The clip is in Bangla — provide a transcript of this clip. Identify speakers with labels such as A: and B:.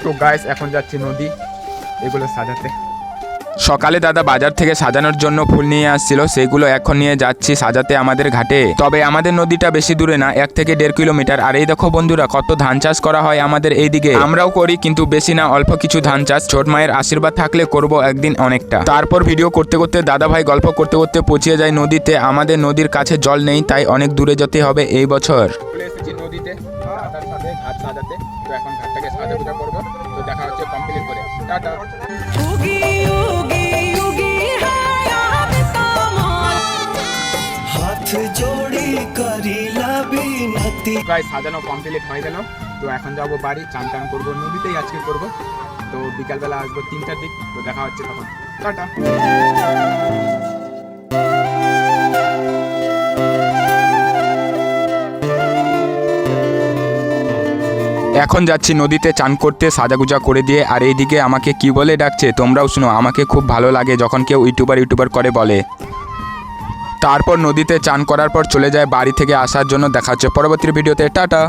A: তো গাইস এখন যাচ্ছি নদী এগুলো সাজাতে।
B: সকালে দাদা বাজার থেকে সাজানোর জন্য ফুল নিয়ে আসছিল, সেগুলো এখন নিয়ে যাচ্ছি সাজাতে আমাদের ঘাটে। তবে আমাদের নদীটা বেশি দূরে না, 1 থেকে 1.5 কিলোমিটার। আর এই দেখো বন্ধুরা, কত ধান চাষ করা হয় আমাদের এইদিকে। আমরাও করি, কিন্তু বেশি না, অল্প কিছু ধান চাষ। ছোট মায়ের আশীর্বাদ থাকলে করব একদিন অনেকটা। তারপর ভিডিও করতে করতে দাদা ভাই গল্প করতে করতে পৌঁছে যায় নদীতে। আমাদের নদীর কাছে জল নেই, তাই অনেক দূরে যেতে হবে এই বছর।
A: চলে এসেছি নদীতে দাদার সাথে ঘাট সাজাতে। তো এখন ঘাটটাকে সাজাপোজা করবো। তো দেখা হচ্ছে কমপ্লিট করে। টাটা। প্রায় সাজানো কমপ্লিট হয়ে গেল। তো এখন যাবো বাড়ি, চান টান করবো, নদীতেই আজকে করবো। তো বিকালবেলা আসবো 3টার দিক। তো দেখা হচ্ছে তখন। টাটা।
B: এখন যাচ্ছি নদীতে চান করতে, সাজাগুজা করে দিয়ে। আর এইদিকে আমাকে কি বলে ডাকছে তোমরাও শুনো। আমাকে খুব ভালো লাগে যখন কেউ ইউটিউবার করে বলে। তারপর নদীতে চান করার পর চলে যায় বাড়ি থেকে আসার জন্য। দেখা হচ্ছে পরবর্তী ভিডিওতে। টাটা।